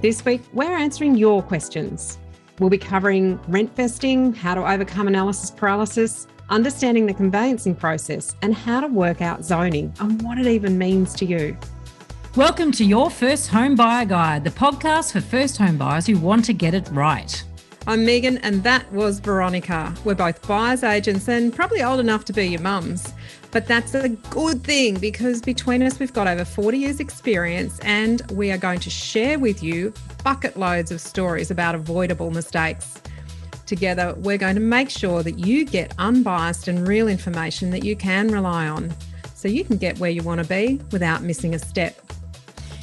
This week, we're answering your questions. We'll be covering rent vesting, how to overcome analysis paralysis, understanding the conveyancing process, and how to work out zoning and what it even means to you. Welcome to Your First Home Buyer Guide, the podcast for first home buyers who want to get it right. I'm Megan and that was Veronica. We're both buyers agents and probably old enough to be your mums. But that's a good thing because between us, we've got over 40 years experience and we are going to share with you bucket loads of stories about avoidable mistakes. Together, we're going to make sure that you get unbiased and real information that you can rely on so you can get where you want to be without missing a step.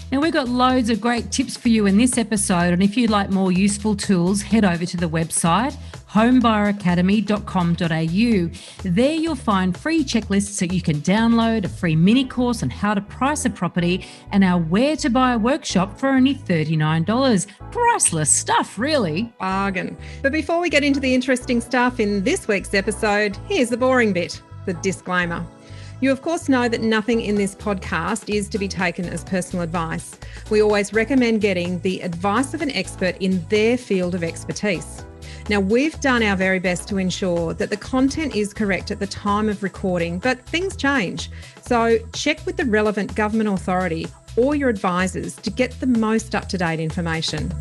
Now, we've got loads of great tips for you in this episode, and if you'd like more useful tools, head over to the website homebuyeracademy.com.au. There you'll find free checklists that you can download, a free mini course on how to price a property, and our Where to Buy workshop for only $39. Priceless stuff, really. Bargain. But before we get into the interesting stuff in this week's episode, here's the boring bit, the disclaimer. You, of course, know that nothing in this podcast is to be taken as personal advice. We always recommend getting the advice of an expert in their field of expertise. Now, we've done our very best to ensure that the content is correct at the time of recording, but things change. So check with the relevant government authority or your advisors to get the most up-to-date information.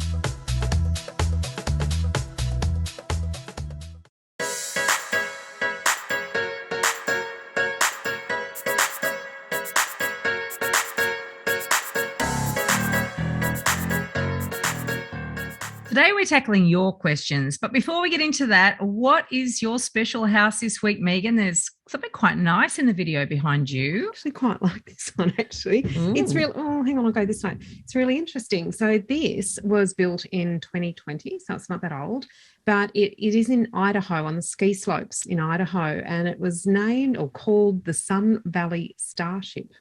Today we're tackling your questions, but before we get into that, what is your special house this week, Megan? There's something quite nice in the video behind you. Actually quite like this one, actually. Ooh. It's real. Oh, hang on, I'll go this way. It's really interesting. So this was built in 2020, so it's not that old, but it is in Idaho, on the ski slopes in Idaho, and it was named or called the Sun Valley Starship.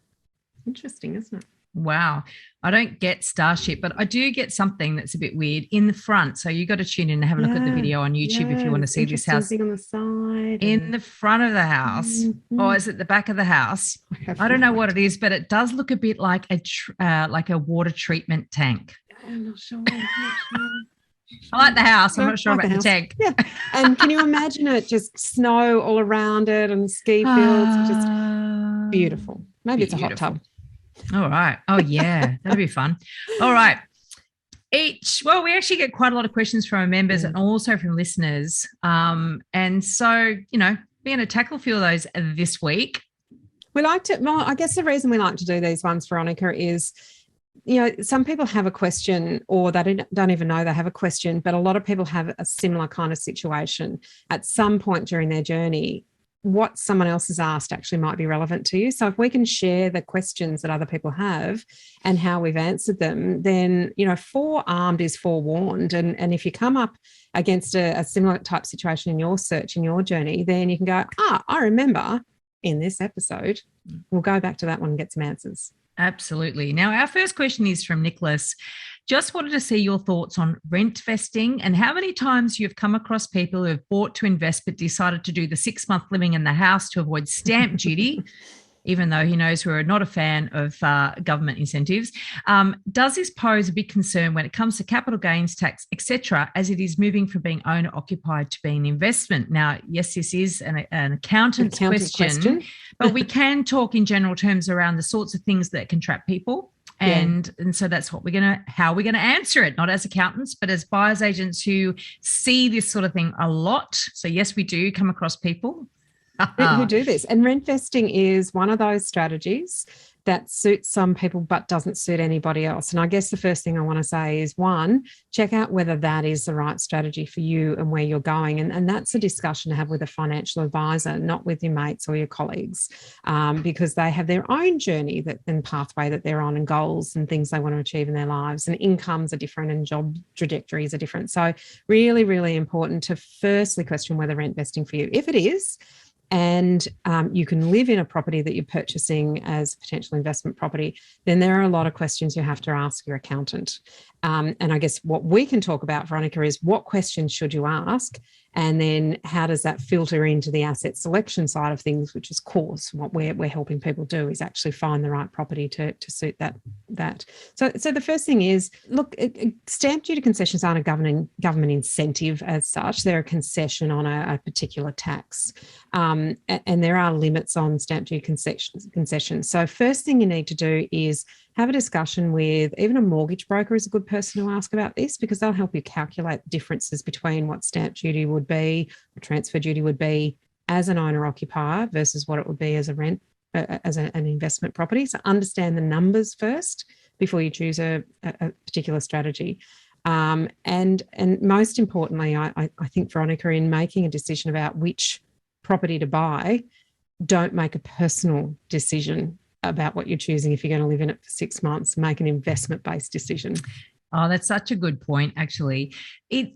Interesting, isn't it? Wow. I don't get Starship, but I do get something that's a bit weird in the front. So you got to tune in and have a look at the video on YouTube if you want to see this house. On the side. In the front of the house. Mm-hmm. Or is it the back of the house? I don't know what it is, but it does look a bit like a water treatment tank. I'm not sure. I like the house. I'm not sure about the tank. Yeah. And can you imagine it just snow all around it and ski fields? Just beautiful. Maybe it's a hot tub. All right. Oh, yeah. That'll be fun. All right. We actually get quite a lot of questions from our members and also from listeners. And so, we're going to tackle a few of those this week. We like to, well, I guess the reason we like to do these ones, Veronica, is, some people have a question or they don't even know they have a question, but a lot of people have a similar kind of situation at some point during their journey. What someone else has asked actually might be relevant to you. So if we can share the questions that other people have and how we've answered them, then, forearmed is forewarned. And if you come up against a similar type situation in your search, in your journey, then you can go, I remember in this episode, we'll go back to that one and get some answers. Absolutely. Now, our first question is from Nicholas. Just wanted to see your thoughts on rent vesting and how many times you've come across people who have bought to invest but decided to do the 6-month living in the house to avoid stamp duty, even though he knows we're not a fan of government incentives. Does this pose a big concern when it comes to capital gains tax, etc., as it is moving from being owner-occupied to being investment? Now, yes, this is an accountant's question, but we can talk in general terms around the sorts of things that can trap people. And so that's how we're going to answer it, not as accountants, but as buyers agents who see this sort of thing a lot. So yes, we do come across people who do this. And rent vesting is one of those strategies that suits some people but doesn't suit anybody else. And I guess the first thing I want to say is, one, check out whether that is the right strategy for you and where you're going. And that's a discussion to have with a financial advisor, not with your mates or your colleagues, because they have their own journey and pathway that they're on and goals and things they want to achieve in their lives. And incomes are different and job trajectories are different. So really, really important to firstly question whether rent vesting for you. If it is, and you can live in a property that you're purchasing as potential investment property, then there are a lot of questions you have to ask your accountant. And I guess what we can talk about, Veronica, is what questions should you ask And then how does that filter into the asset selection side of things, which is, of course, what we're helping people do is actually find the right property to suit that. So the first thing is, look, stamp duty concessions aren't a government incentive as such. They're a concession on a particular tax. And there are limits on stamp duty concessions. So first thing you need to do is have a discussion with, even a mortgage broker is a good person to ask about this, because they'll help you calculate the differences between what stamp duty would be, or transfer duty would be as an owner-occupier versus what it would be as a rent, as an investment property. So understand the numbers first before you choose a particular strategy. And most importantly, I think, Veronica, in making a decision about which property to buy, don't make a personal decision about what you're choosing. If you're going to live in it for 6 months, make an investment-based decision. Oh, that's such a good point, actually. It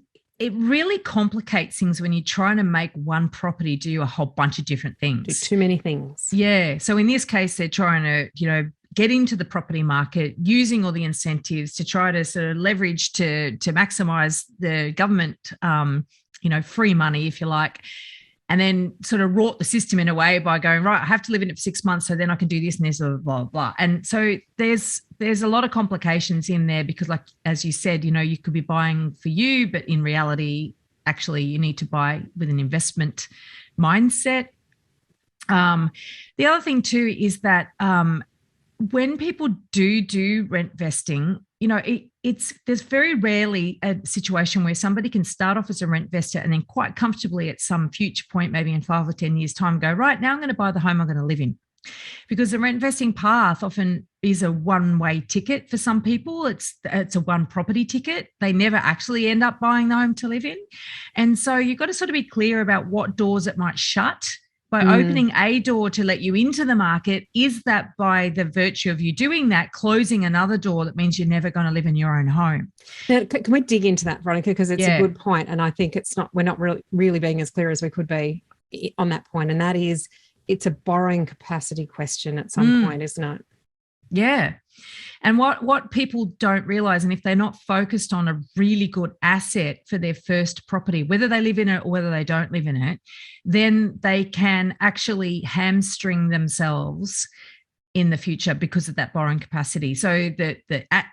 really complicates things when you're trying to make one property do a whole bunch of different things. Do too many things. Yeah. So in this case, they're trying to, get into the property market, using all the incentives to try to sort of leverage to maximize the government, free money, if you like. And then sort of wrought the system in a way by going, right, I have to live in it for 6 months, so then I can do this and this, blah, blah, blah. And so there's a lot of complications in there because, like, as you said, you could be buying for you, but in reality, actually, you need to buy with an investment mindset. The other thing too is that when people do rent vesting, there's very rarely a situation where somebody can start off as a rent vestor and then quite comfortably at some future point, maybe in 5 or 10 years' time, go, right, now I'm going to buy the home I'm going to live in. Because the rent vesting path often is a one-way ticket for some people. It's a one property ticket. They never actually end up buying the home to live in. And so you've got to sort of be clear about what doors it might shut. By opening a door to let you into the market, is that by the virtue of you doing that, closing another door that means you're never going to live in your own home? Now, can we dig into that, Veronica? Because it's a good point, and I think we're not really being as clear as we could be on that point, and that is, it's a borrowing capacity question at some point, isn't it? Yeah. And what people don't realize, and if they're not focused on a really good asset for their first property, whether they live in it or whether they don't live in it, then they can actually hamstring themselves in the future because of that borrowing capacity. So that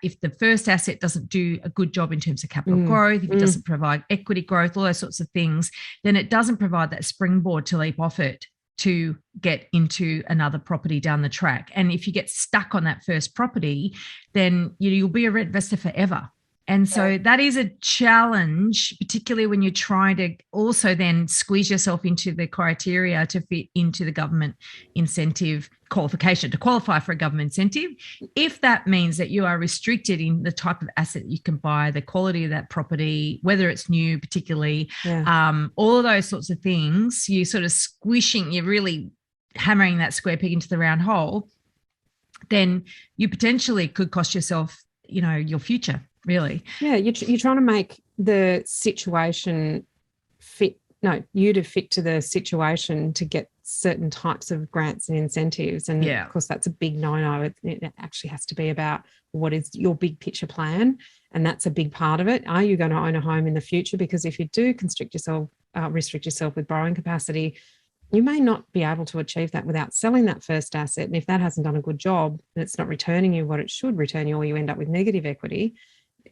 if the first asset doesn't do a good job in terms of capital growth, if it doesn't provide equity growth, all those sorts of things, then it doesn't provide that springboard to leap off it to get into another property down the track. And if you get stuck on that first property, then you'll be a rent investor forever. And so that is a challenge, particularly when you're trying to also then squeeze yourself into the criteria to fit into the government incentive qualification, to qualify for a government incentive. If that means that you are restricted in the type of asset you can buy, the quality of that property, whether it's new particularly, all of those sorts of things, you're sort of squishing, you're really hammering that square peg into the round hole, then you potentially could cost yourself, your future. Really? Yeah, you're trying to make the situation fit to the situation to get certain types of grants and incentives. And of course, that's a big no-no. It actually has to be about what is your big picture plan. And that's a big part of it. Are you going to own a home in the future? Because if you do restrict yourself with borrowing capacity, you may not be able to achieve that without selling that first asset. And if that hasn't done a good job and it's not returning you what it should return you, or you end up with negative equity,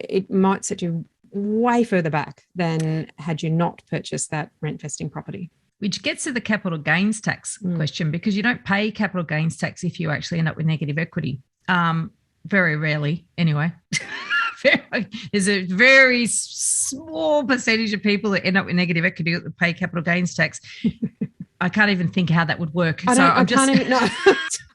it might set you way further back than had you not purchased that rent vesting property. Which gets to the capital gains tax question, because you don't pay capital gains tax if you actually end up with negative equity. Very rarely, anyway. There's a very small percentage of people that end up with negative equity that pay capital gains tax. I can't even think how that would work. I can't even know.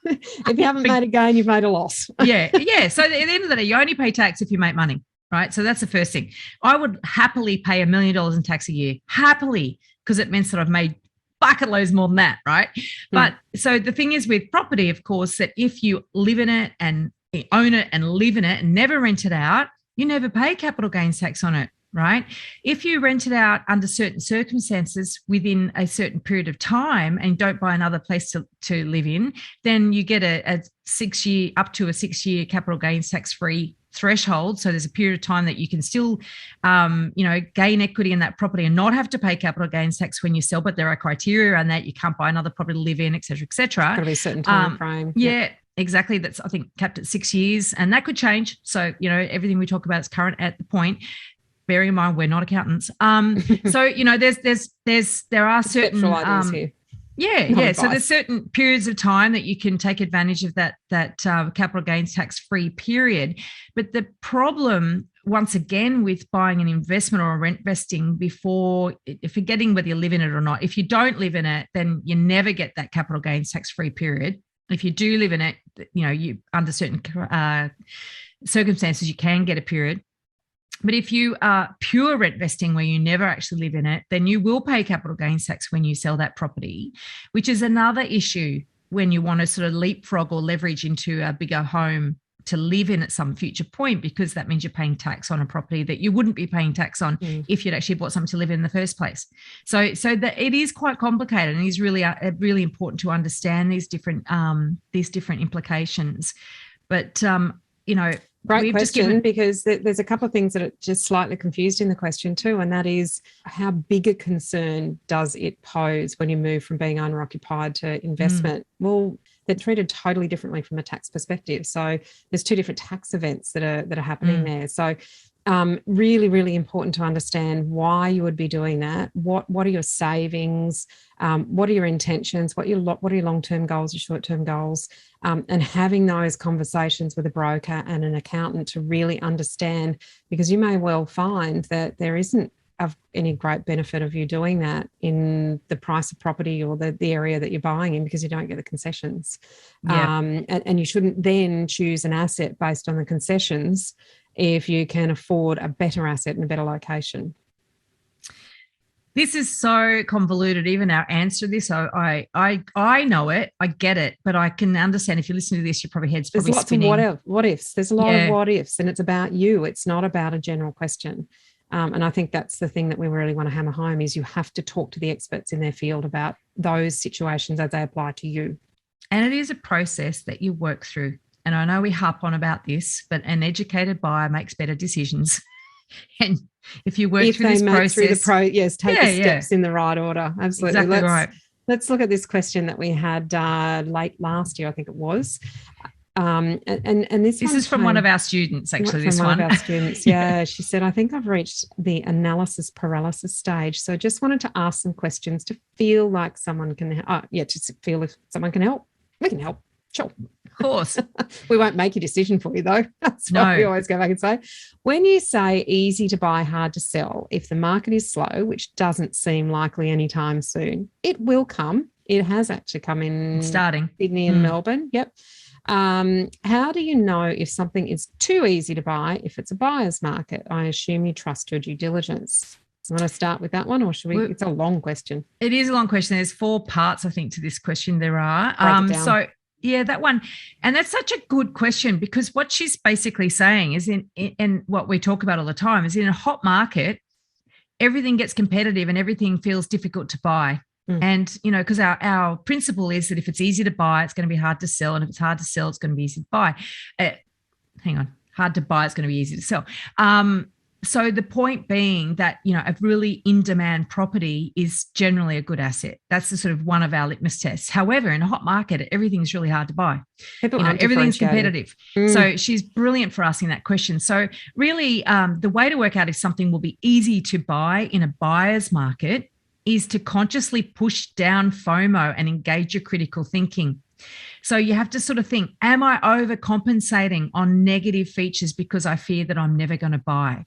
If you haven't made a gain, you've made a loss. Yeah. So at the end of the day, you only pay tax if you make money, right? So that's the first thing. I would happily pay $1 million in tax a year, happily, because it means that I've made bucket loads more than that, right? But so the thing is with property, of course, that if you live in it and own it and live in it and never rent it out, you never pay capital gains tax on it. Right? If you rent it out under certain circumstances within a certain period of time and don't buy another place to live in, then you get a 6 year, up to a 6 year capital gains tax free threshold. So there's a period of time that you can still, gain equity in that property and not have to pay capital gains tax when you sell. But there are criteria around that. You can't buy another property to live in, et cetera, et cetera. Got to be a certain time frame. Yeah. Exactly. That's, I think, capped at 6 years, and that could change. So, everything we talk about is current at the point. Bearing in mind, we're not accountants. So, there are certain ideas here. Yeah. So there's certain periods of time that you can take advantage of that capital gains tax free period. But the problem, once again, with buying an investment or a rent vesting before, forgetting whether you live in it or not, if you don't live in it, then you never get that capital gains tax free period. If you do live in it, you under certain circumstances, you can get a period. But if you are pure rent vesting where you never actually live in it, then you will pay capital gains tax when you sell that property, which is another issue when you want to sort of leapfrog or leverage into a bigger home to live in at some future point, because that means you're paying tax on a property that you wouldn't be paying tax on if you'd actually bought something to live in the first place. So that it is quite complicated, and it is really really important to understand these different implications. But Great question, because there's a couple of things that are just slightly confused in the question too, and that is, how big a concern does it pose when you move from being owner-occupied to investment? Well, they're treated totally differently from a tax perspective. So there's two different tax events that are happening there. So really, really important to understand why you would be doing that. What are your savings? What are your intentions? What are your long-term goals, your short-term goals? And having those conversations with a broker and an accountant to really understand, because you may well find that there isn't of any great benefit of you doing that in the price of property or the area that you're buying in, because you don't get the concessions. And you shouldn't then choose an asset based on the concessions if you can afford a better asset in a better location. This is so convoluted, even our answer to this. I know it, I get it, but I can understand if you listen to this, your head's probably spinning. There's lots of what ifs. There's a lot of what ifs, and it's about you. It's not about a general question. And I think that's the thing that we really want to hammer home, is you have to talk to the experts in their field about those situations as they apply to you. And it is a process that you work through. And I know we harp on about this, but an educated buyer makes better decisions. And if you work through this process, take the steps in the right order. Absolutely. Exactly right. Let's look at this question that we had late last year, I think it was. And this is from one of our students, actually. One of our students, yeah. She said, I think I've reached the analysis paralysis stage. So just wanted to ask some questions to feel like someone can to feel if someone can help. We can help. Sure. Of course. We won't make your decision for you, though. That's what we always go back and say. When you say easy to buy, hard to sell, if the market is slow, which doesn't seem likely anytime soon, it will come. It has actually come in starting Sydney and Melbourne. Yep. How do you know if something is too easy to buy if it's a buyer's market? I assume you trust your due diligence. You want to start with that one, or should we? It's a long question. It is a long question. There's 4 parts, I think, to this question. There are. Yeah, that one. And that's such a good question, because what she's basically saying is in what we talk about all the time is, in a hot market, everything gets competitive and everything feels difficult to buy. And, because our principle is that if it's easy to buy, it's going to be hard to sell. And if it's hard to sell, it's going to be easy to buy. Hard to buy, it's going to be easy to sell. So the point being that, a really in-demand property is generally a good asset. That's the sort of one of our litmus tests. However, in a hot market, everything's really hard to buy. Everything's competitive. So she's brilliant for asking that question. So really, the way to work out if something will be easy to buy in a buyer's market is to consciously push down FOMO and engage your critical thinking. So you have to sort of think, am I overcompensating on negative features because I fear that I'm never going to buy?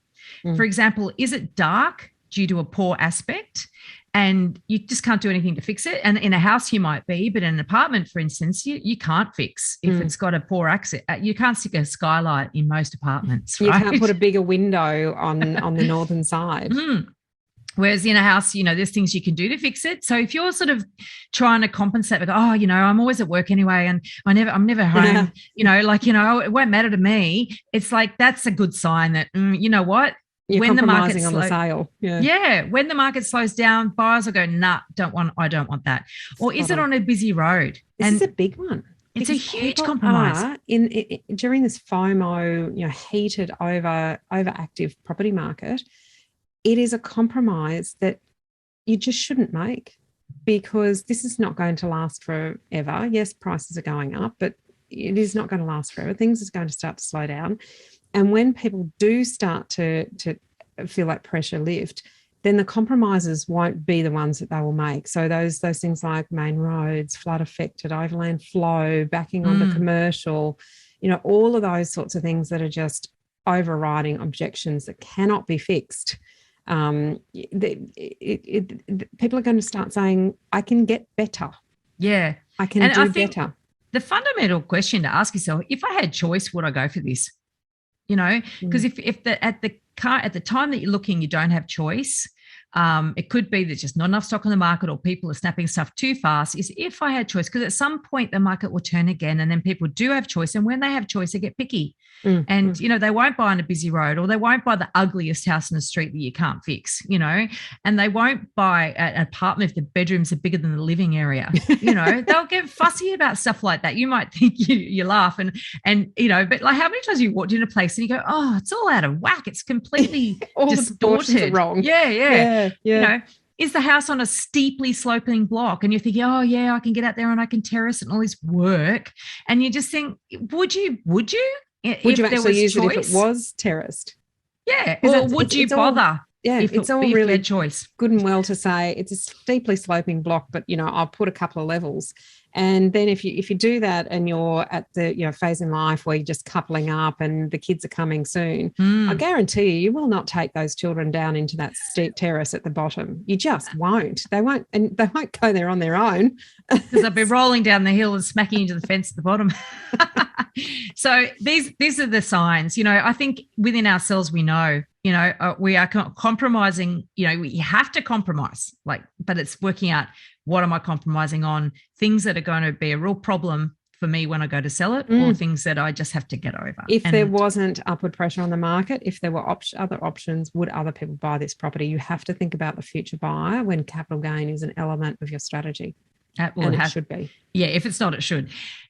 For example, is it dark due to a poor aspect and you just can't do anything to fix it? And in a house you might be, but in an apartment, for instance, you can't fix if it's got a poor accent. You can't stick a skylight in most apartments, right? You can't put a bigger window on the northern side. Whereas in a house, there's things you can do to fix it. So if you're sort of trying to compensate, like, I'm always at work anyway, and I'm never home, it won't matter to me. It's like, that's a good sign that, you know what? You're when compromising on the sale. Yeah. When the market slows down, buyers will go, nah, I don't want that. Or is it on a busy road? This is a big one. It's a Because huge people compromise. are during this FOMO, heated overactive property market. It is a compromise that you just shouldn't make, because this is not going to last forever. Yes, prices are going up, but it is not going to last forever. Things are going to start to slow down. And when people do start to feel that pressure lift, then the compromises won't be the ones that they will make. So those things like main roads, flood affected, overland flow, backing onto commercial, all of those sorts of things that are just overriding objections that cannot be fixed. People are going to start saying, I can get better. Yeah. I can do better. The fundamental question to ask yourself, if I had choice, would I go for this? Because if at the time that you're looking, you don't have choice. It could be there's just not enough stock on the market, or people are snapping stuff too fast. Is if I had choice, because at some point the market will turn again, and then people do have choice. And when they have choice, they get picky. And they won't buy on a busy road, or they won't buy the ugliest house in the street that you can't fix, and they won't buy an apartment if the bedrooms are bigger than the living area. They'll get fussy about stuff like that. You might think you laugh and but like, how many times have you walked in a place and you go, oh, it's all out of whack, it's completely all distorted. The are wrong. Yeah. Is the house on a steeply sloping block, and you're thinking, oh yeah, I can get out there and I can terrace and all this work, and you just think, would you Would you actually use it if it was terraced? Yeah. Or would you bother? It's all really choice. Good and well to say it's a steeply sloping block, but I'll put a couple of levels. And then if you do that and you're at the phase in life where you're just coupling up and the kids are coming soon, I guarantee you will not take those children down into that steep terrace at the bottom. You just won't. They won't go there on their own, because they'll be rolling down the hill and smacking into the fence at the bottom. So these are the signs. I think within ourselves we know. We are compromising. We have to compromise. But it's working out, what am I compromising on? Things that are going to be a real problem for me when I go to sell it, or things that I just have to get over. If there wasn't upward pressure on the market, if there were other options, would other people buy this property? You have to think about the future buyer when capital gain is an element of your strategy. It should be. Yeah, if it's not, it should.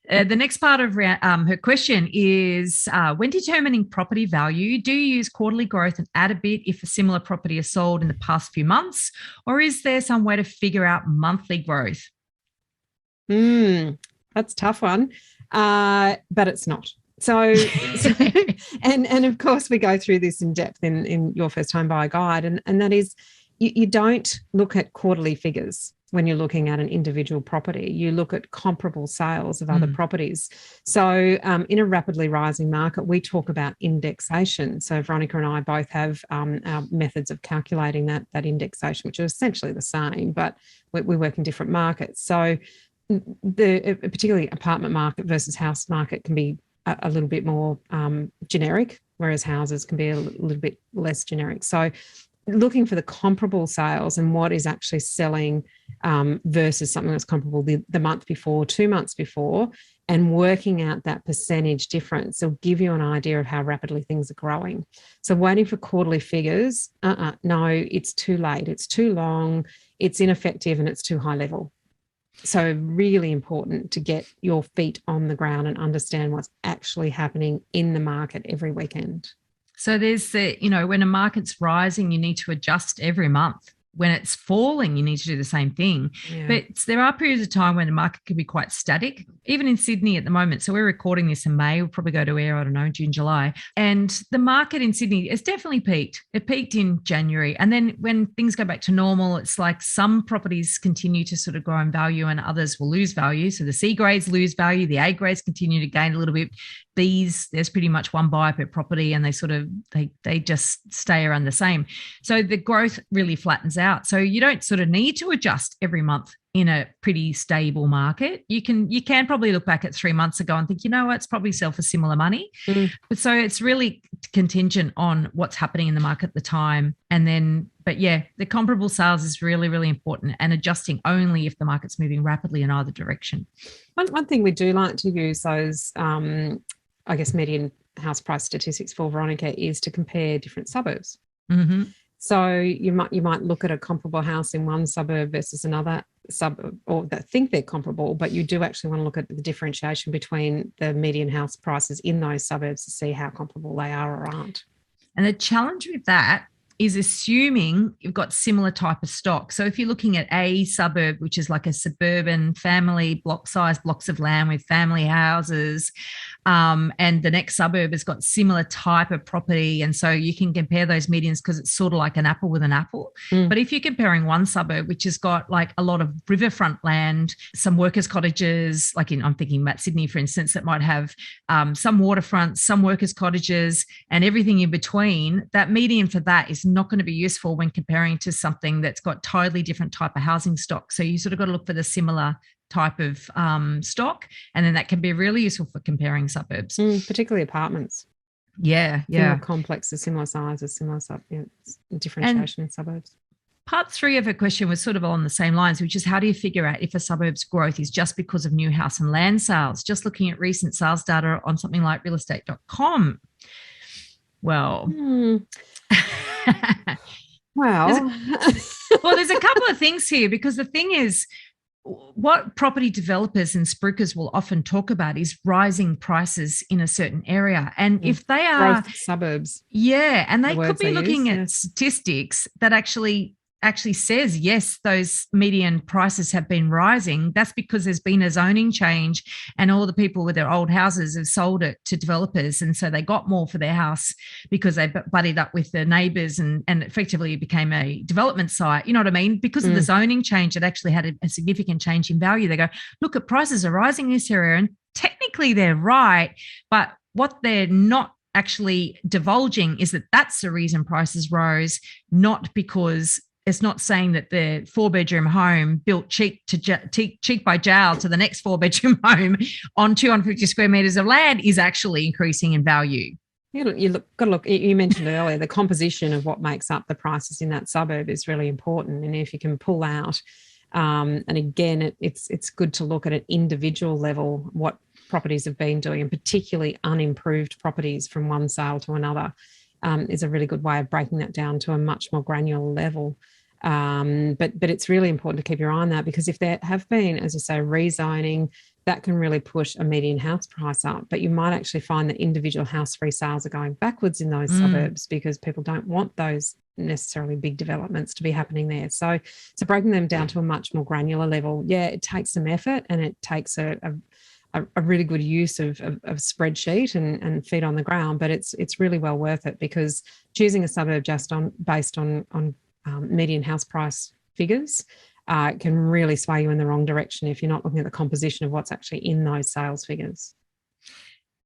The next part of her question is, when determining property value, do you use quarterly growth and add a bit if a similar property is sold in the past few months, or is there some way to figure out monthly growth? That's a tough one, but it's not. So and of course we go through this in depth in your first home buyer guide, and that is, you don't look at quarterly figures when you're looking at an individual property. You look at comparable sales of other properties. So in a rapidly rising market, we talk about indexation. So Veronica and I both have our methods of calculating that indexation, which are essentially the same, but we work in different markets. So the particularly apartment market versus house market can be a little bit more generic, whereas houses can be a little bit less generic. So looking for the comparable sales and what is actually selling versus something that's comparable the month before, 2 months before, and working out that percentage difference will give you an idea of how rapidly things are growing. So waiting for quarterly figures, no, it's too late, it's too long, it's ineffective, and it's too high level. So really important to get your feet on the ground and understand what's actually happening in the market every weekend. So there's when a market's rising, you need to adjust every month. When it's falling, you need to do the same thing. Yeah. But there are periods of time when the market can be quite static, even in Sydney at the moment. So we're recording this in May. We'll probably go to air, I don't know, June, July. And the market in Sydney has definitely peaked. It peaked in January. And then when things go back to normal, it's like some properties continue to sort of grow in value and others will lose value. So the C grades lose value. The A grades continue to gain a little bit. B's, there's pretty much one buyer per property, and they just stay around the same. So the growth really flattens out. So you don't sort of need to adjust every month in a pretty stable market. You can probably look back at 3 months ago and think, it's probably sell for similar money. But so it's really contingent on what's happening in the market at the time. And then, but yeah, the comparable sales is really, really important, and adjusting only if the market's moving rapidly in either direction. One thing we do like to use those, median house price statistics for, Veronica, is to compare different suburbs. Mm-hmm. So you might look at a comparable house in one suburb versus another suburb, or that think they're comparable, but you do actually want to look at the differentiation between the median house prices in those suburbs to see how comparable they are or aren't. And the challenge with that is assuming you've got similar type of stock. So if you're looking at a suburb, which is like a suburban family block size blocks of land with family houses, and the next suburb has got similar type of property, and so you can compare those medians because it's sort of like an apple with an apple. But if you're comparing one suburb which has got like a lot of riverfront land, some workers' cottages, like I'm thinking about Sydney, for instance, that might have some waterfront, some workers' cottages, and everything in between, that median for that is not going to be useful when comparing to something that's got totally different type of housing stock. So you sort of got to look for the similar type of stock, and then that can be really useful for comparing suburbs, particularly apartments. Yeah. Complexes, similar sizes, differentiation in suburbs. Part 3 of her question was sort of on the same lines, which is how do you figure out if a suburb's growth is just because of new house and land sales? Just looking at recent sales data on something like realestate.com. Well, there's a couple of things here, because the thing is, what property developers and spruikers will often talk about is rising prices in a certain area. And if they are growth suburbs. Yeah. And they could be looking at statistics that actually says, yes, those median prices have been rising. That's because there's been a zoning change and all the people with their old houses have sold it to developers. And so they got more for their house because they buddied up with their neighbours, and effectively it became a development site. You know what I mean? Because of the zoning change, it actually had a significant change in value. They go, look, at prices are rising in this area. And technically they're right. But what they're not actually divulging is that that's the reason prices rose, not because it's not saying that the 4-bedroom home built cheek by jowl to the next 4-bedroom home on 250 square metres of land is actually increasing in value. Got to look. You mentioned earlier the composition of what makes up the prices in that suburb is really important, and if you can pull out, and again, it's good to look at an individual level what properties have been doing, and particularly unimproved properties from one sale to another. Is a really good way of breaking that down to a much more granular level. But it's really important to keep your eye on that, because if there have been, as you say, rezoning, that can really push a median house price up. But you might actually find that individual house resales are going backwards in those suburbs because people don't want those necessarily big developments to be happening there. So breaking them down to a much more granular level, it takes some effort, and it takes a really good use of spreadsheet and feet on the ground, but it's really well worth it, because choosing a suburb just based on median house price figures can really sway you in the wrong direction if you're not looking at the composition of what's actually in those sales figures.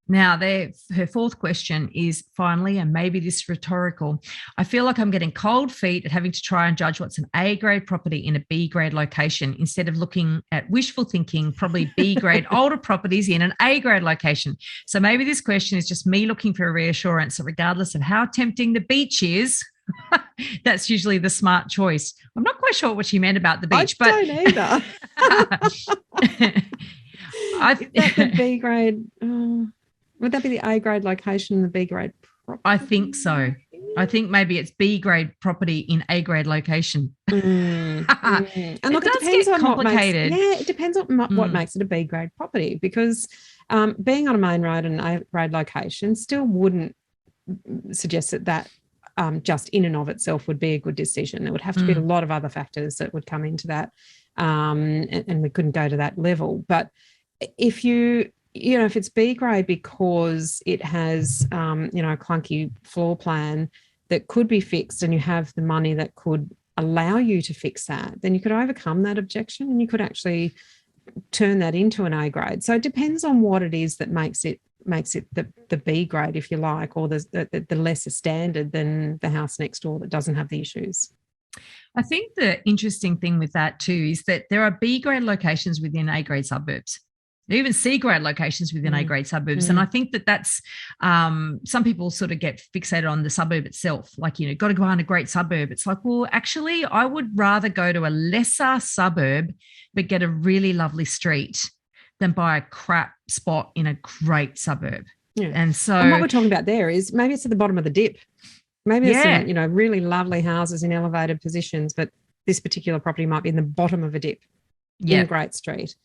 Now, her 4th question is finally, and maybe this is rhetorical, I feel like I'm getting cold feet at having to try and judge what's an A-grade property in a B-grade location instead of looking at wishful thinking, probably B-grade older properties in an A-grade location. So maybe this question is just me looking for a reassurance that regardless of how tempting the beach is, that's usually the smart choice. I'm not quite sure what she meant about the beach, but don't either. Is that the B grade? Would that be the A grade location and the B grade property? I think so. I think maybe it's B grade property in A grade location. And look, it depends on complicated. It depends on what makes it a B grade property, because being on a main road and A grade location still wouldn't suggest that just in and of itself would be a good decision. There would have to be a lot of other factors that would come into that, and we couldn't go to that level. But if if it's B grade because it has, a clunky floor plan that could be fixed, and you have the money that could allow you to fix that, then you could overcome that objection and you could actually turn that into an A grade. So it depends on what it is that makes it the B grade, if you like, or the lesser standard than the house next door that doesn't have the issues. I think the interesting thing with that too is that there are B grade locations within A grade suburbs, even C grade locations within A grade suburbs. And I think that's some people sort of get fixated on the suburb itself, like, got to go on a great suburb. It's like, well, actually, I would rather go to a lesser suburb but get a really lovely street than buy a crap spot in a great suburb. Yeah. And what we're talking about there is maybe it's at the bottom of the dip. Maybe there's some, really lovely houses in elevated positions, but this particular property might be in the bottom of a dip in a great street.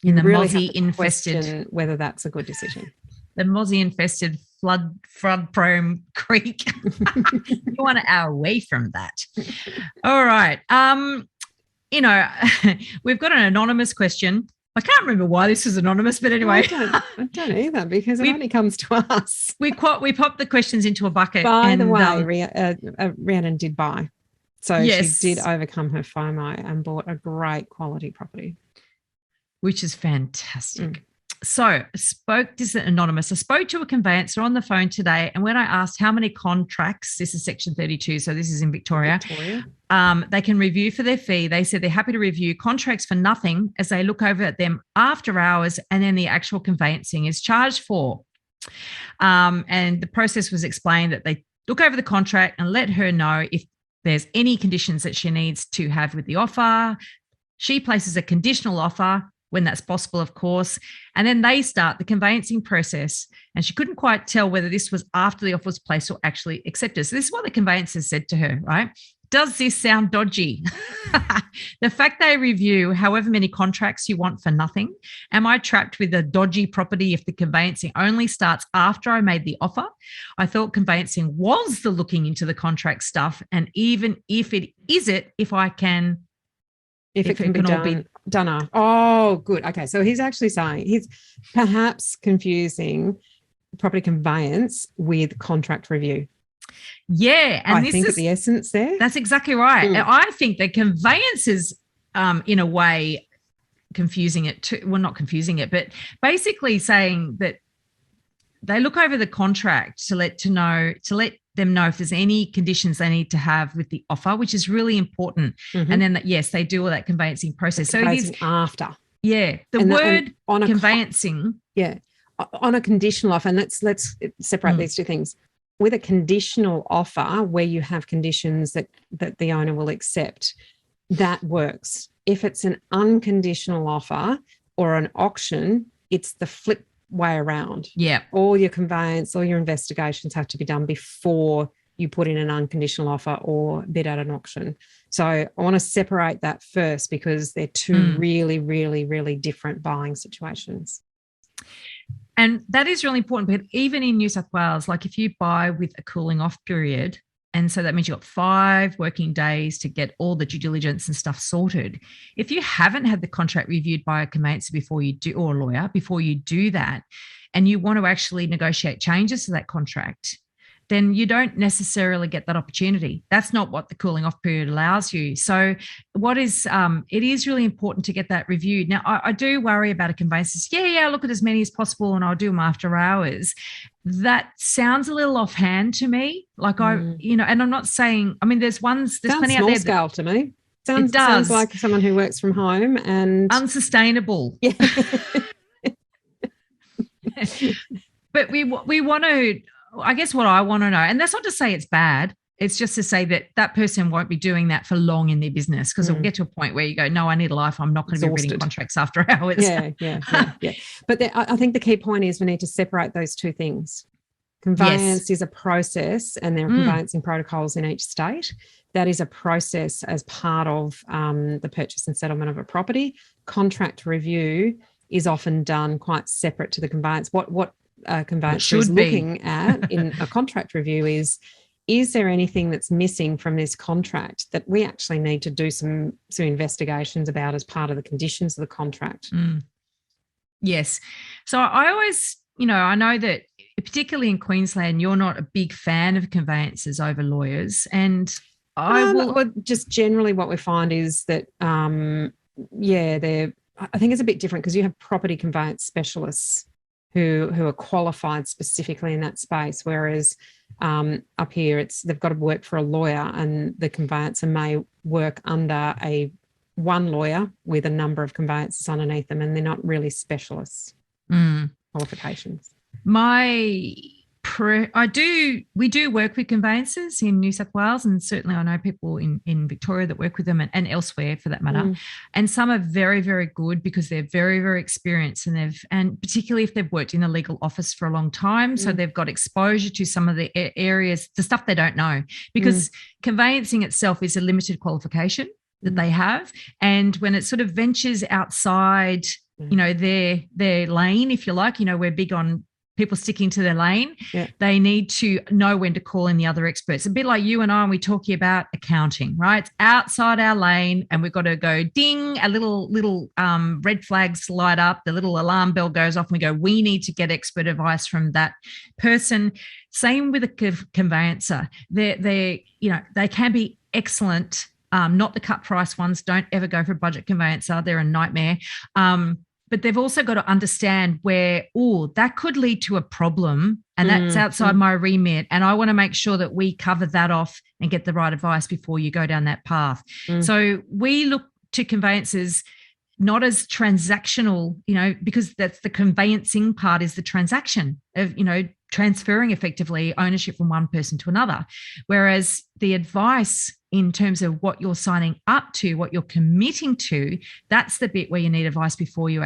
In the really mozzie infested, whether that's a good decision. The mozzie infested flood prone creek. You want an hour away from that. All right. We've got an anonymous question. I can't remember why this is anonymous, but anyway. I don't either, because it only comes to us. We popped the questions into a bucket. By the way, Rhiannon did buy. So she did overcome her FOMO and bought a great quality property. Which is fantastic. So this is anonymous. I spoke to a conveyancer on the phone today, and when I asked how many contracts, this is Section 32, so this is in Victoria. They can review for their fee. They said they're happy to review contracts for nothing as they look over at them after hours, and then the actual conveyancing is charged for. And the process was explained that they look over the contract and let her know if there's any conditions that she needs to have with the offer. She places a conditional offer when that's possible, of course. And then they start the conveyancing process. And she couldn't quite tell whether this was after the offer was placed or actually accepted. So this is what the conveyancer said to her, right? Does this sound dodgy? The fact they review however many contracts you want for nothing. Am I trapped with a dodgy property if the conveyancing only starts after I made the offer? I thought conveyancing was the looking into the contract stuff. And even if it isn't, if it can be done. Oh, good. Okay. So he's actually saying he's perhaps confusing property conveyance with contract review. Yeah. And I think the essence there. That's exactly right. And I think the conveyance is in a way confusing it too. Well, not confusing it, but basically saying that they look over the contract to let them know if there's any conditions they need to have with the offer, which is really important. And then they do all that conveyancing process. So it is after. Yeah. The word conveyancing. On a conditional offer, and let's separate these two things. With a conditional offer where you have conditions that the owner will accept, that works. If it's an unconditional offer or an auction, it's the flip way around. Yeah. All your conveyance, all your investigations have to be done before you put in an unconditional offer or bid at an auction. So I want to separate that first because they're two really, really, really different buying situations. And that is really important. But even in New South Wales, like if you buy with a cooling off period, and so that means you've got 5 working days to get all the due diligence and stuff sorted. If you haven't had the contract reviewed by a conveyancer before you do, or a lawyer, before you do that, and you want to actually negotiate changes to that contract, then you don't necessarily get that opportunity. That's not what the cooling off period allows you. So it is really important to get that reviewed. Now, I do worry about a conveyancer. I'll look at as many as possible and I'll do them after hours. That sounds a little offhand to me. Like and I'm not saying, I mean, there's plenty out there. Scale to me. Sounds like someone who works from home and unsustainable. Yeah. But we want to, I guess what I want to know, and that's not to say it's bad, it's just to say that person won't be doing that for long in their business, because it'll get to a point where you go, no, I need a life. I'm not going to be reading contracts after hours. Yeah. But I think the key point is we need to separate those two things. Conveyance is a process, and there are conveyancing protocols in each state. That is a process as part of the purchase and settlement of a property. Contract review is often done quite separate to the conveyance. What conveyancer is looking at in a contract review is there anything that's missing from this contract that we actually need to do some investigations about as part of the conditions of the contract? Yes. So I always, I know that particularly in Queensland, you're not a big fan of conveyancers over lawyers. And just generally what we find is that, I think it's a bit different because you have property conveyance specialists who are qualified specifically in that space, whereas up here they've got to work for a lawyer, and the conveyancer may work under one lawyer with a number of conveyancers underneath them, and they're not really specialists qualifications. My We do work with conveyancers in New South Wales, and certainly I know people in Victoria that work with them and elsewhere for that matter. And some are very, very good because they're very, very experienced, and particularly if they've worked in a legal office for a long time. So they've got exposure to some of the areas, the stuff they don't know, because conveyancing itself is a limited qualification that they have. And when it sort of ventures outside, their lane, if you like, we're big on people sticking to their lane. They need to know when to call in the other experts. A bit like you and I, and we're talking about accounting, right? It's outside our lane, and we've got to go ding, a little red flags light up, the little alarm bell goes off, and we go, we need to get expert advice from that person. Same with a conveyancer. They can be excellent. Not the cut price ones. Don't ever go for a budget conveyancer. They're a nightmare. But they've also got to understand where, that could lead to a problem, and that's outside my remit. And I want to make sure that we cover that off and get the right advice before you go down that path. So we look to conveyancers not as transactional, because that's the conveyancing part is the transaction of, transferring effectively ownership from one person to another. Whereas the advice in terms of what you're signing up to, what you're committing to, that's the bit where you need advice before you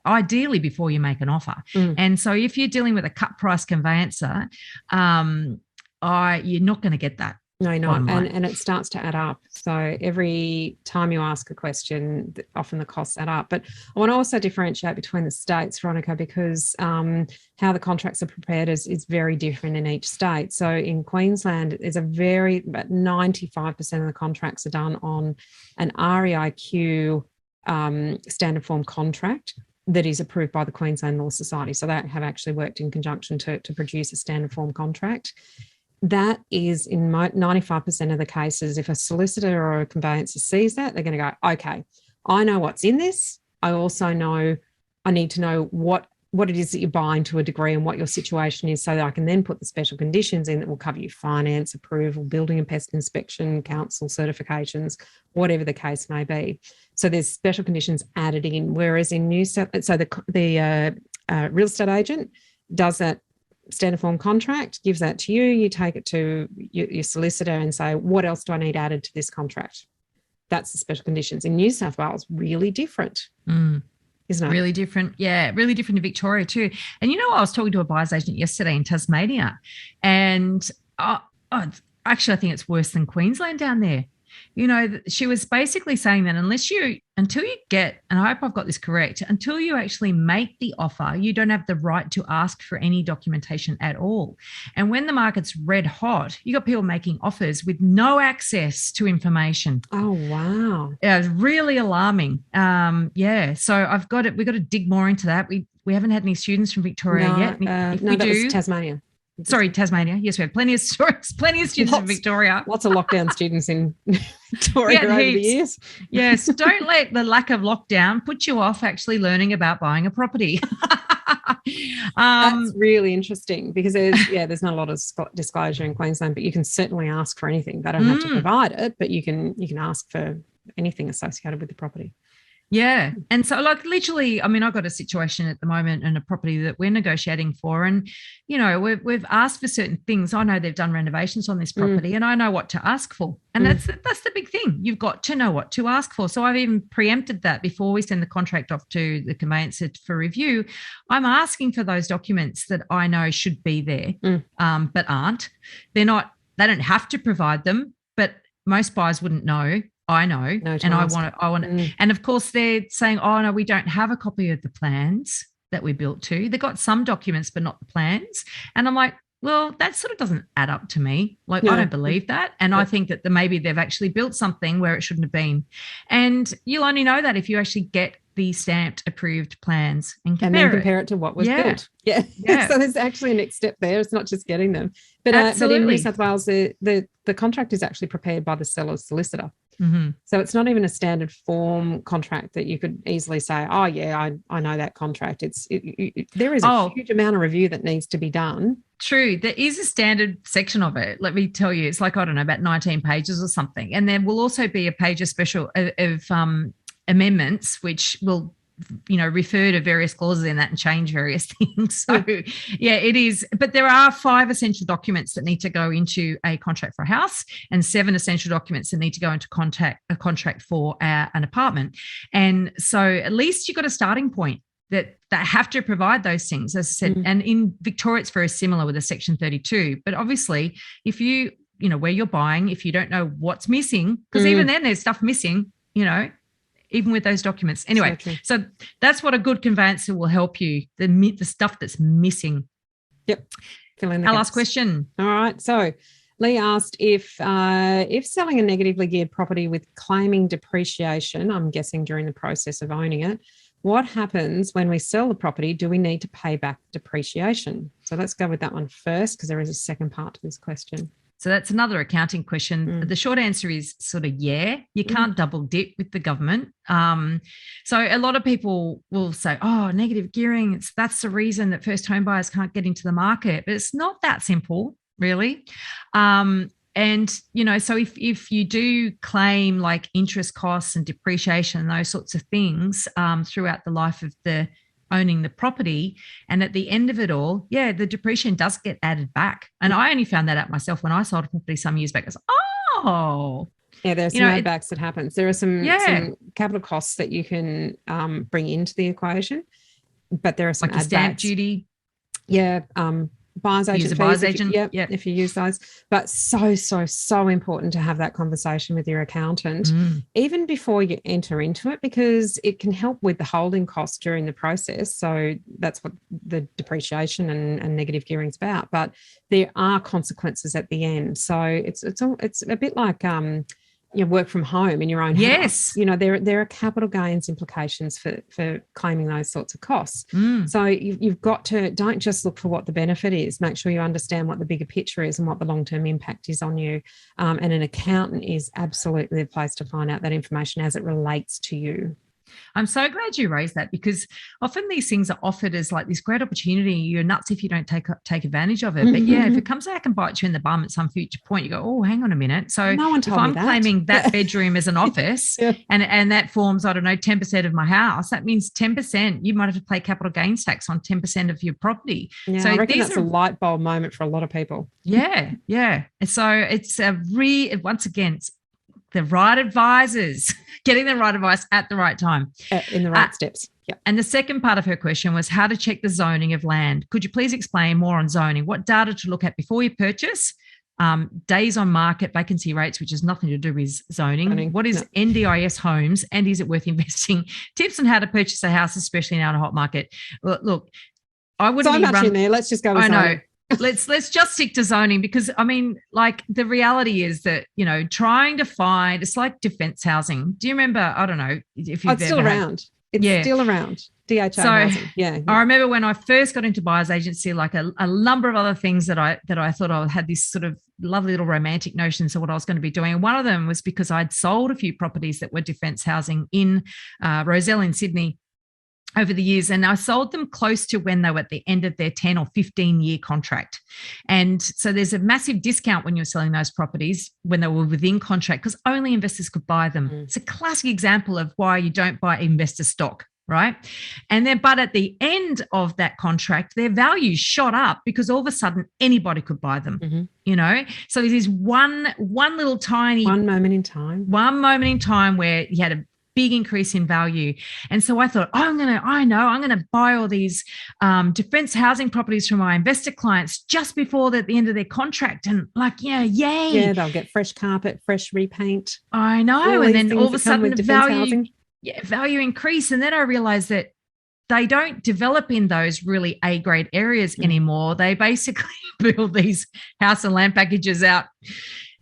ideally before you make an offer. And so if you're dealing with a cut price conveyancer, you're not going to get that. No, you're not. And it starts to add up. So every time you ask a question, often the costs add up. But I want to also differentiate between the states, Veronica, because how the contracts are prepared is very different in each state. So in Queensland, about 95% of the contracts are done on an REIQ standard form contract that is approved by the Queensland Law Society. So they have actually worked in conjunction to produce a standard form contract. That is in 95% of the cases, if a solicitor or a conveyancer sees that, they're going to go, okay, I know what's in this. I also know I need to know what it is that you're buying to a degree and what your situation is, so that I can then put the special conditions in that will cover you finance, approval, building and pest inspection, council certifications, whatever the case may be. So there's special conditions added in, whereas in New South, so the real estate agent does that standard form contract, gives that to you, you take it to your solicitor and say, what else do I need added to this contract? That's the special conditions. In New South Wales, really different, isn't it? Really different. Yeah, really different in Victoria too. And I was talking to a buyer's agent yesterday in Tasmania, and actually I think it's worse than Queensland down there. She was basically saying that until you get, and I hope I've got this correct, until you actually make the offer, you don't have the right to ask for any documentation at all. And when the market's red hot, you got people making offers with no access to information. Oh, wow. Yeah, it's really alarming. So we've got to dig more into that. We haven't had any students from Victoria yet. That was Tasmania. Sorry, Tasmania. Yes, we have plenty of students in Victoria. Lots of lockdown students in Victoria over the years. Yes, don't let the lack of lockdown put you off actually learning about buying a property. That's really interesting because there's not a lot of disclosure in Queensland, but you can certainly ask for anything. They don't have to provide it, but you can ask for anything associated with the property. Yeah. And so literally, I've got a situation at the moment in a property that we're negotiating for, and, we've asked for certain things. I know they've done renovations on this property and I know what to ask for. And that's the big thing. You've got to know what to ask for. So I've even preempted that before we send the contract off to the conveyancer for review. I'm asking for those documents that I know should be there, but aren't. They don't have to provide them, but most buyers wouldn't know. I know, and I want it. And of course they're saying, oh no, we don't have a copy of the plans that we built to. They got some documents, but not the plans. And I'm like, well, that sort of doesn't add up to me. I don't believe that. And I think that maybe they've actually built something where it shouldn't have been. And you'll only know that if you actually get the stamped approved plans and compare it to what was built. Yeah. So there's actually a next step there. It's not just getting them. But in New South Wales, the contract is actually prepared by the seller's solicitor. So it's not even a standard form contract that you could easily say, oh yeah, I know that contract. There is a huge amount of review that needs to be done. True. There is a standard section of it. Let me tell you, it's like, I don't know, about 19 pages or something. And there will also be a page of amendments, which will refer to various clauses in that and change various things. So yeah, it is. But there are 5 essential documents that need to go into a contract for a house and 7 essential documents that need to go into a contract for an apartment. And so at least you've got a starting point that have to provide those things, as I said. And in Victoria, it's very similar with a Section 32. But obviously, if where you're buying, if you don't know what's missing, because even then there's stuff missing, even with those documents. Anyway, so that's what a good conveyancer will help you, the stuff that's missing. Yep. Fill in the Our gaps. last question. All right. So Lee asked if selling a negatively geared property with claiming depreciation, I'm guessing during the process of owning it, what happens when we sell the property? Do we need to pay back depreciation? So let's go with that one first, because there is a second part to this question. So that's another accounting question. The short answer is sort of yeah. You can't double dip with the government. So a lot of people will say, oh, negative gearing, that's the reason that first home buyers can't get into the market. But it's not that simple, really. And, so if you do claim like interest costs and depreciation and those sorts of things throughout the life of owning the property, and at the end of it all, the depreciation does get added back. And I only found that out myself when I sold a property some years back. I was like, oh. Yeah, there's some add backs that happens. There are some capital costs that you can bring into the equation, but there are some like stamp duty. Yeah, buyer's agent fees, buyer's agent. If you use those. But so important to have that conversation with your accountant even before you enter into it, because it can help with the holding costs during the process. So that's what the depreciation and negative gearing is about. But there are consequences at the end. So it's a bit like work from home in your own house. There are capital gains implications for claiming those sorts of costs. So you've got to, don't just look for what the benefit is. Make sure you understand what the bigger picture is and what the long-term impact is on you. And an accountant is absolutely the place to find out that information as it relates to you. I'm so glad you raised that, because often these things are offered as like this great opportunity. You're nuts if you don't take advantage of it. But if it comes back and bites you in the bum at some future point, you go, oh, hang on a minute. So if I'm claiming that bedroom as an office and that forms, I don't know, 10% of my house, that means 10%, you might have to pay capital gains tax on 10% of your property. Yeah, so I reckon that's a light bulb moment for a lot of people. Yeah. And so it's once again, it's the right advisors, getting the right advice at the right time. In the right steps. Yep. And the second part of her question was how to check the zoning of land. Could you please explain more on zoning? What data to look at before you purchase? Days on market, vacancy rates, which has nothing to do with zoning. What is NDIS homes, and is it worth investing? Tips on how to purchase a house, especially now in a hot market. Look, I wouldn't so much in there. Let's just go with zoning. I know. Let's just stick to zoning, because I mean, like, the reality is that, trying to find, it's like defense housing. Do you remember? I don't know if you've it's still around. It's still around. DHA housing. Yeah. I remember when I first got into buyer's agency, like a number of other things that I thought I had this sort of lovely little romantic notions of what I was going to be doing. And one of them was because I'd sold a few properties that were defense housing in Rozelle in Sydney over the years, and I sold them close to when they were at the end of their 10 or 15-year contract. And so there's a massive discount when you're selling those properties when they were within contract, because only investors could buy them. It's a classic example of why you don't buy investor stock, right? And then, but at the end of that contract, their value shot up because all of a sudden anybody could buy them, So there's this one little tiny... One moment in time where you had a big increase in value. And so I thought, I'm going to buy all these defense housing properties from my investor clients just before the end of their contract. And like, yay. Yeah, they'll get fresh carpet, fresh repaint. I know. And then all of a sudden value increase. And then I realized that they don't develop in those really A-grade areas anymore. They basically build these house and land packages out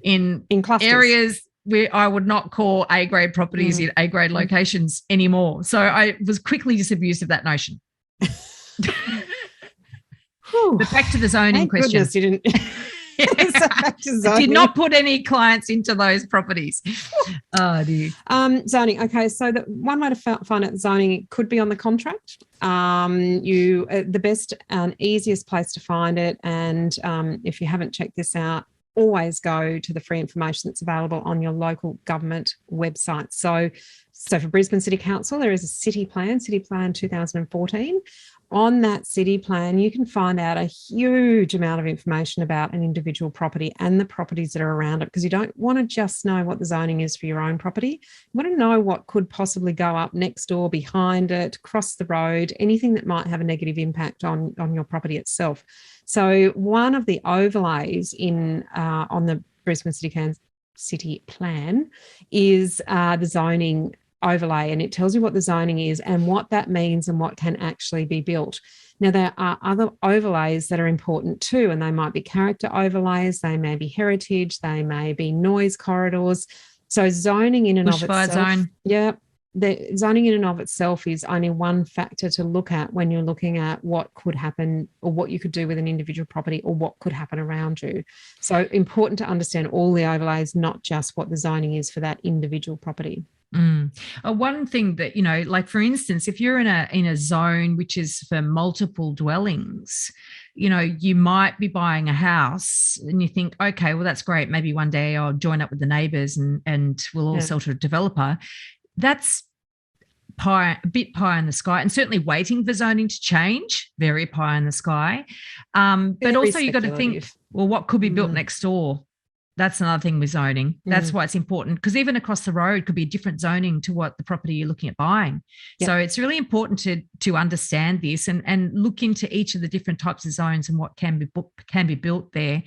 in clusters. Areas where I would not call A-grade properties in A-grade locations anymore. So I was quickly disabused of that notion. But back to the zoning question. Goodness, you didn't. I did not put any clients into those properties. Oh, dear. Zoning. Okay, so the one way to find out zoning could be on the contract. The best and easiest place to find it, and if you haven't checked this out, always go to the free information that's available on your local government website. So So for Brisbane City Council, there is a City Plan 2014. On that city plan, you can find out a huge amount of information about an individual property and the properties that are around it, because you don't want to just know what the zoning is for your own property. You want to know what could possibly go up next door, behind it, across the road, anything that might have a negative impact on your property itself. So one of the overlays on the Brisbane City Plan is the zoning overlay, and it tells you what the zoning is and what that means and what can actually be built. Now, there are other overlays that are important too, and they might be character overlays, they may be heritage, they may be noise corridors. So zoning in and of itself, zone. Yeah, the zoning in and of itself is only one factor to look at when you're looking at what could happen or what you could do with an individual property or what could happen around you. So important to understand all the overlays, not just what the zoning is for that individual property. One thing that, like for instance, if you're in a zone which is for multiple dwellings, you might be buying a house and you think, okay, well, that's great. Maybe one day I'll join up with the neighbours and we'll all sell to a developer. That's a bit pie in the sky, and certainly waiting for zoning to change, very pie in the sky. But also you've got to think, well, what could be built next door? That's another thing with zoning. That's why it's important, because even across the road could be a different zoning to what the property you're looking at buying. Yep. So it's really important to understand this and look into each of the different types of zones and what can be built there.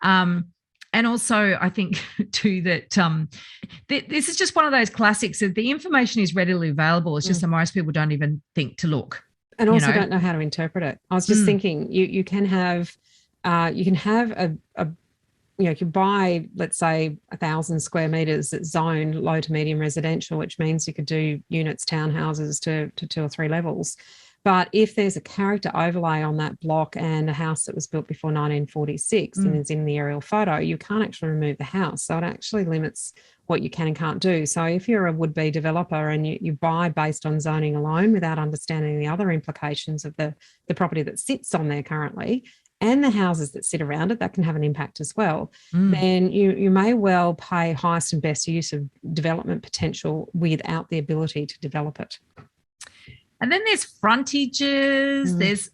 And also, I think too that this is just one of those classics that the information is readily available. It's just that most people don't even think to look, and also don't know how to interpret it. I was just thinking, you can have you can buy, let's say, 1,000 square meters that's zone low to medium residential, which means you could do units, townhouses to 2 or 3 levels. But if there's a character overlay on that block and a house that was built before 1946 and is in the aerial photo, you can't actually remove the house. So it actually limits what you can and can't do. So if you're a would-be developer and you buy based on zoning alone without understanding the other implications of the property that sits on there currently, and the houses that sit around it, that can have an impact as well, then you may well pay highest and best use of development potential without the ability to develop it. And then there's frontages, there's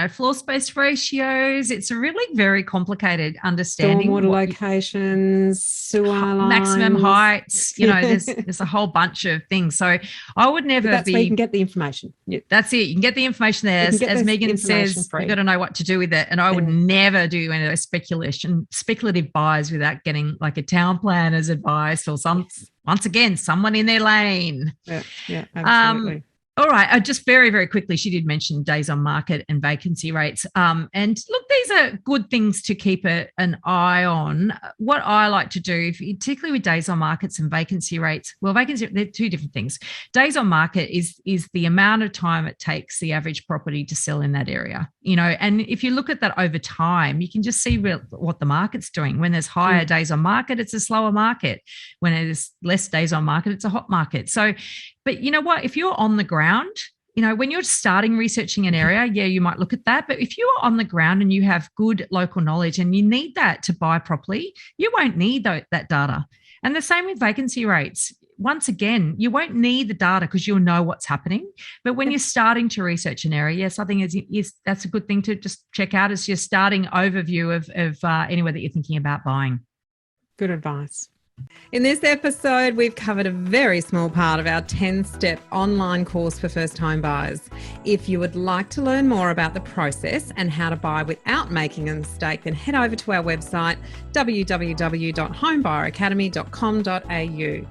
floor space ratios. It's a really very complicated understanding. Stormwater locations, sewer lines. Maximum heights, there's a whole bunch of things. So I would never that's where you can get the information. Yeah. That's it. You can get the information there. As Megan says, you've got to know what to do with it. And I would never do any of those speculative buys without getting like a town planner's advice or once again, someone in their lane. Yeah, absolutely. All right. Just very, very quickly, she did mention days on market and vacancy rates. And look, these are good things to keep an eye on. What I like to do, particularly with days on markets and vacancy rates, they're two different things. Days on market is the amount of time it takes the average property to sell in that area. And if you look at that over time, you can just see what the market's doing. When there's higher days on market, it's a slower market. When there's less days on market, it's a hot market. So, but you know what? If you're on the ground, when you're starting researching an area, you might look at that. But if you're on the ground and you have good local knowledge and you need that to buy properly, you won't need that data. And the same with vacancy rates. Once again, you won't need the data because you'll know what's happening. But when you're starting to research an area, yes, I think that's a good thing to just check out as your starting overview of anywhere that you're thinking about buying. Good advice. In this episode, we've covered a very small part of our 10-step online course for first-time buyers. If you would like to learn more about the process and how to buy without making a mistake, then head over to our website, www.homebuyeracademy.com.au.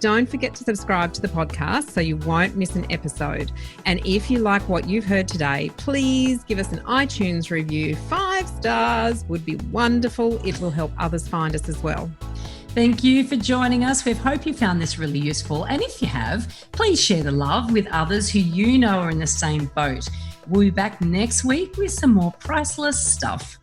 Don't forget to subscribe to the podcast so you won't miss an episode. And if you like what you've heard today, please give us an iTunes review. 5 stars would be wonderful. It will help others find us as well. Thank you for joining us. We hope you found this really useful. And if you have, please share the love with others who you know are in the same boat. We'll be back next week with some more priceless stuff.